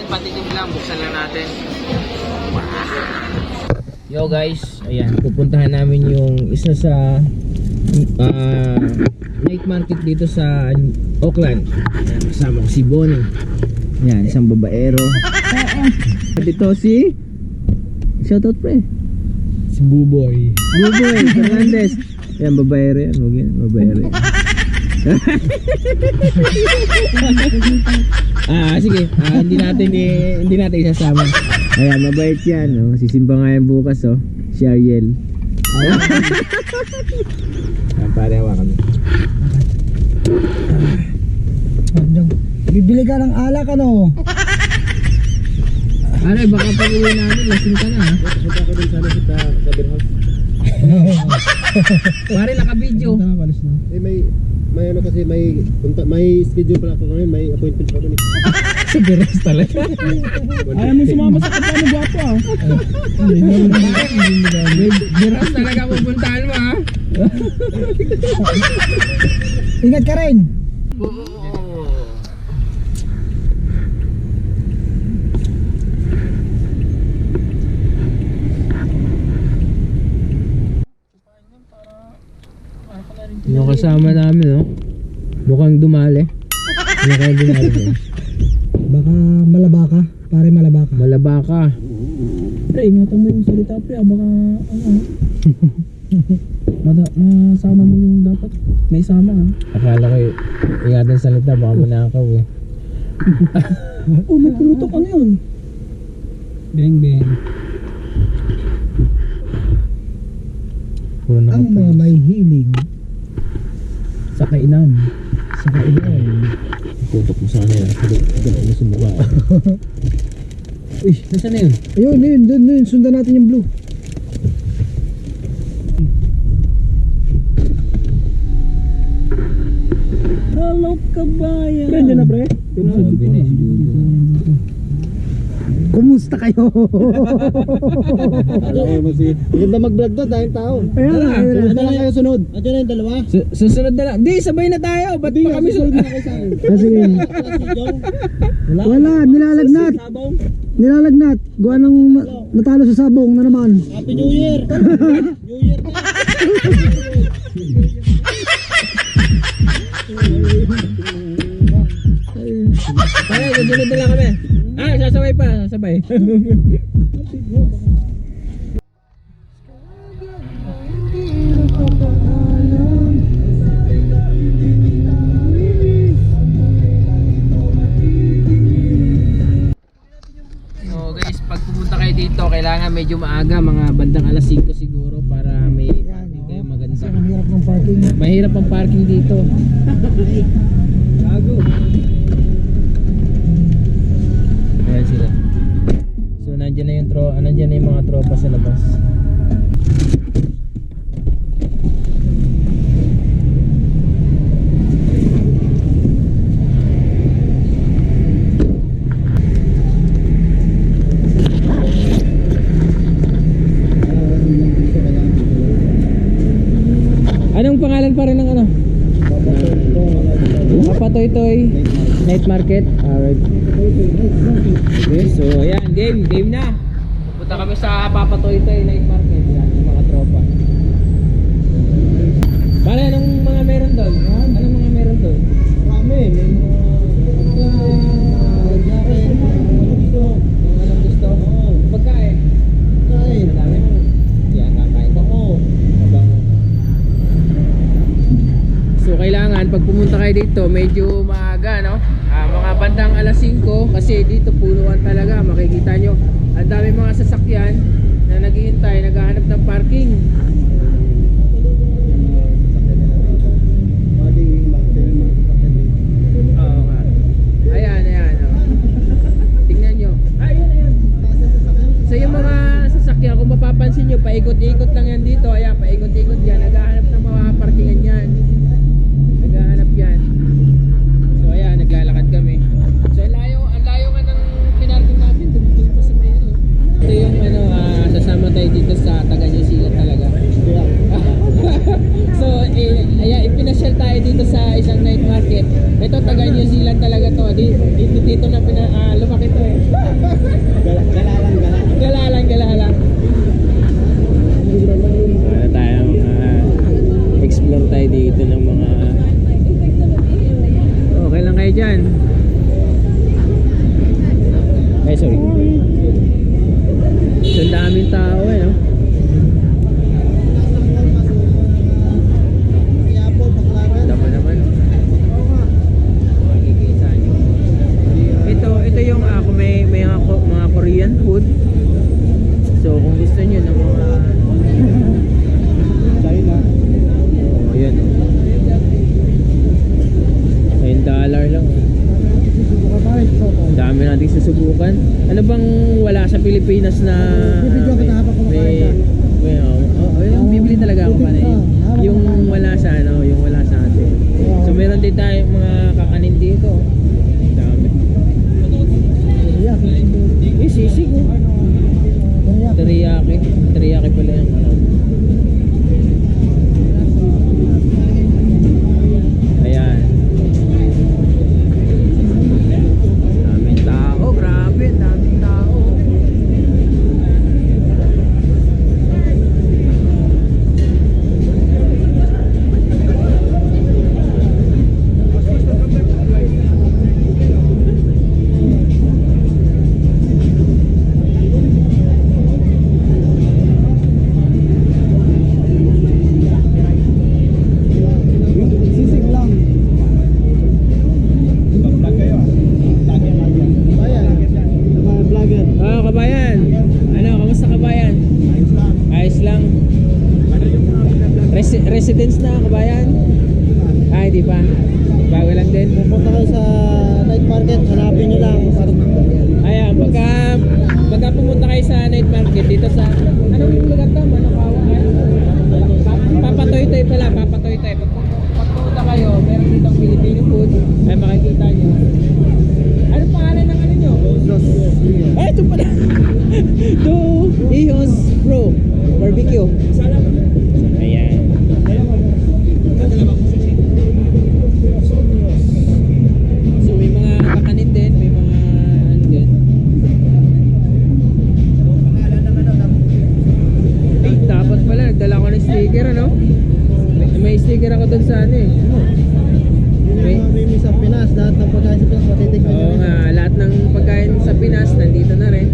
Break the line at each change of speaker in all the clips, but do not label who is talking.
patikim lang, buksan lang natin. Yo guys, ayan, pupuntahan namin yung isa sa night market dito sa Auckland. Ayan, kasama ko si Bonnie. Ayan, isang babaero. Dito si shoutout pre, si Buboy Fernandez. Ayan, babaero yan, huwag yan, babaero yan. Sige, hindi natin isasama. Ayan, mabait yan, no? Sisimba nga yan bukas, oh, si Ariel. Ayan, pare, hawakan mo.
Bibili ka ng alak, ano?
Pare, baka pag uwi namin, lasing ka na, ha? Punta ka din sana sa beer house. Pare, naka-video.
May ano kasi may schedule pala ako ngayon, may appointment pa doon eh.
Sa beer house talaga.
Ayaw mo sumama sa kapwa mo gwapo, ah.
Beer house talaga pupuntahan mo, ha?
Ingat ka rin.
Yung kasama namin, no? Mukhang dumali. Yung kaya dumali, no?
Baka malaba ka. Pare malaba ka.
Malaba ka.
Pre, ingatan mo yung salita, pre. Baka masama mo yung dapat. May sama, ha?
Akala ko ingatan salita, baka manakaw, eh.
Oh, may pulutok, ano yun?
Beng. Puro na
Ang mga may hilig
sa kainan.
sa kainan.
Tutok mo sana yan. Tutok mo sa mukha. Uy, nasaan na yun?
Ayun, dun, sundan natin yung blue. Hello, kabayan.
Pre, na pre.
Kumusta kayo?
Alam mo si maganda mag-vlog doon dahil tao.
Ayun
Ano lang kayo sunod? Andiyan na yung dalawa?
Susunod na lang. Di, sabay na tayo. Ba't pa kami
sunod
sunod?
na kayo sa akin.
Sige. Wala, nilalagnat. Nilalagnat. Gawa ng natalo sa sabong na naman.
Happy New Year! New Year na!
Pare, susunod na lang kami. Sasabay pa. Sasabay. So guys, pag pumunta kayo dito, kailangan medyo maaga, mga bandang alas 5 siguro para may parking kayo maganda.
Ang hirap ng parking.
Mahirap ang parking dito. Gago. Ayan sila. So nandiyan na yung mga tropa sa labas. Anong pangalan pa rin ng ano? Papatoy-toy Night Market. Alright. Okay, so ayan, game na. Pupunta kami sa Papatoy-toy Night Market. Yan, yung mga tropa. Pare, anong mga meron doon? Anong mga meron doon?
Marami, may mga
Anong gusto? Pagkain. Madami. Yan, kakain ko. Mabango. So kailangan pag pumunta kayo dito medyo maaga, no? Mga bandang alas 5 kasi dito punuan talaga. Makikita nyo ang dami mga sasakyan na naghihintay, naghahanap ng parking. Oo nga. Ayan, oh. Tingnan nyo. Ayan. So yung mga sasakyan, kung mapapansin nyo, paikot-ikot lang yan dito. Ayan, paikot-ikot yan. Naghahanap ng mga parkingan yan. Naghahanap yan. So ayan, naglalakad kami. So ang layo nga ng pinarking natin dito sa may ano. Ito yung ano, sasama tayo dito sa taga New Zealand talaga. So ayan, ipinasyal tayo dito sa isang night market. Ito taga New Zealand talaga to. Dito na lumaki to eh. Gala lang. Ano tayo explore tayo dito ng mga okay lang kayo dyan. Ay sorry. So daming tao eh no? Dama naman. Makikita nyo. Ito yung kung may mga Korean food. So kung gusto nyo ng mga
China.
oh, yan oh. $9 lang oh. Dami nating susubukan. Ano bang wala sa Pilipinas na yung bibili talaga ako pa yung wala sa yung wala sa atin. So meron din tayong mga kakanin dito. Dami. Sisig oh. Teriyaki pala yung ano. Ayan. Daming tao, grabe, daming tao.
Sisig lang. Vlogger.
Kabayan. Ano, kamusta kabayan? Ayos lang. Residence na kabayan? Hindi pa. Bago lang din.
Pupunta kayo sa night market, hanapin nyo lang.
Ayan, pagka pumunta kayo sa night market dito sa anong lugar to? Manakawa? Papatoy-toy pala, papatoy-toy. Pag pumunta kayo, meron dito Filipino food. Ay makikita nyo. Ano pangalan ng ano nyo? Ay, ito pala. Two Ihos Bro Barbecue. Ayan. So may mga kakanin din, may mga ano din. Ay, dapat pala nagdala ko ng sticker ano? May sticker ako dun sa ano eh.
May sa Pinas, lahat ng pagkain sa Pinas, matitikman nyo.
Oo nga, lahat ng pagkain sa Pinas nandito na rin.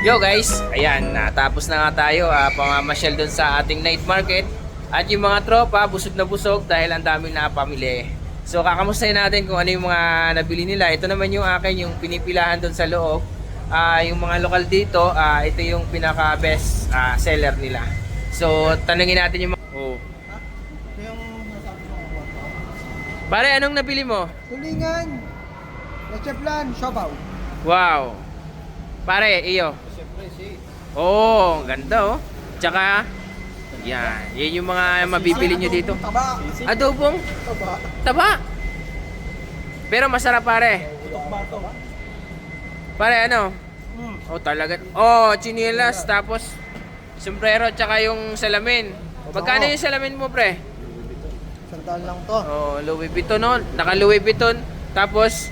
Yo guys, ayan, natapos na nga tayo pamamasyal dun sa ating night market. At yung mga tropa, busog na busog dahil ang daming napamili. So kakamustahin natin kung ano yung mga nabili nila. Ito naman yung akin, yung pinipilahan dun sa loob. Yung mga lokal dito, ito yung pinaka best seller nila. So tanungin natin yung mga... Oh. Pare, anong nabili mo?
Tulingan, lecheplan, siopaw.
Wow. Pare, iyo. Oh, ganda oh. Tsaka, yan yung mga mabibili nyo dito.
Taba.
Adobong?
Taba.
Taba. Pero masarap pare. Pare ano? Oh talaga. Oh, chinelas tapos sombrero tsaka yung salamin. Magkano yung salamin mo, pre?
Sandal lang to.
Oh, Louis Vuitton, no? Naka Louis Vuitton. Tapos,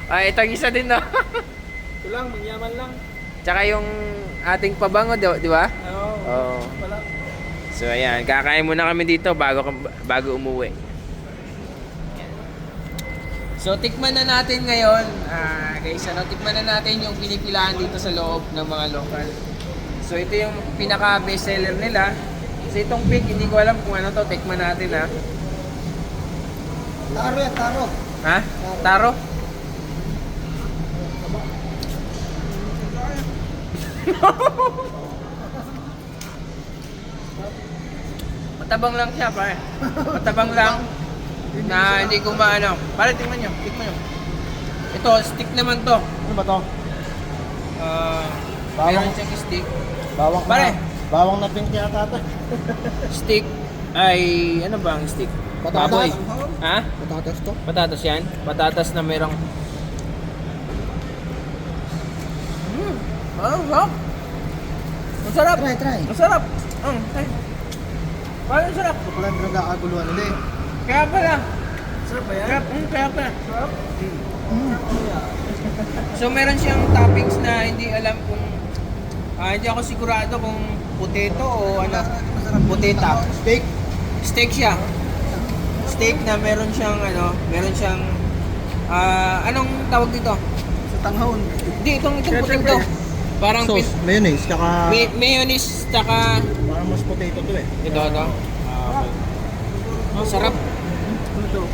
ay, itong isa din, no?
Ito lang, mangyaman lang.
Tsaka yung ating pabango, di ba?
Oo.
Oo. So, ayan. Kakain muna kami dito bago umuwi. So, tikman na natin ngayon. Guys, tikman na natin yung pinipilahan dito sa loob ng mga local. So, ito yung pinaka bestseller nila. So, itong pig, hindi ko alam kung ano to. Tikman natin, ha.
Taro yan, taro.
Ha? Taro? Matabang lang siya, pare. Matabang lang. Na hindi ko maano. Pare, tingnan nyo. Tingnan nyo. Ito, stick naman to.
Ano ba to?
Meron siyang stick.
Bawang
Pare.
Bawang na pink yata to.
Stick ay, ano bang stick?
Patatas.
Baboy. Ha?
Patatas to.
Patatas yan? Patatas na merong... Sarap. Ang sarap.
Try.
Ang sarap. Ay. Parang ang sarap.
Ito pala yung pinagkakaguluhan nila eh.
Kaya pala.
Sarap ba yan?
Sarap. Kaya pala.
Sarap?
So meron siyang toppings na hindi alam kung... hindi ako sigurado kung potato o ano. Poteta.
Steak.
Steak siya. Steak na meron siyang ano, meron siyang... anong tawag dito?
Sa tanghon.
Hindi, itong puting to. Parang
Sauce, mayonnaise, tsaka...
mayonnaise, tsaka...
Parang mas potato to eh.
Ito. Okay. Sarap.
Ano to?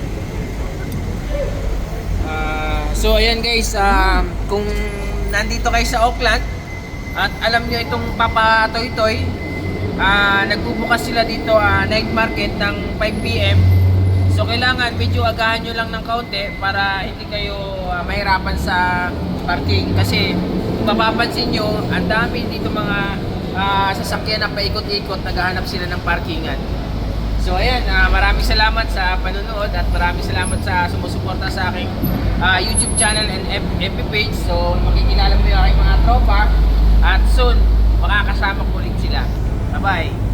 So ayan guys, kung nandito kayo sa Auckland at alam nyo itong Papa Toy Toy, nagbubukas sila dito night market ng 5 PM. So kailangan medyo agahan nyo lang ng kaunti para hindi kayo mahirapan sa parking. Kasi kung mapapansin nyo, ang dami dito mga sasakyan na paikot-ikot, naghahanap sila ng parkingan. So ayan, maraming salamat sa panonood at maraming salamat sa sumusuporta sa aking YouTube channel and FB page. So makikilala mo yung aking mga tropa at soon makakasama ko ulit sila. Bye bye!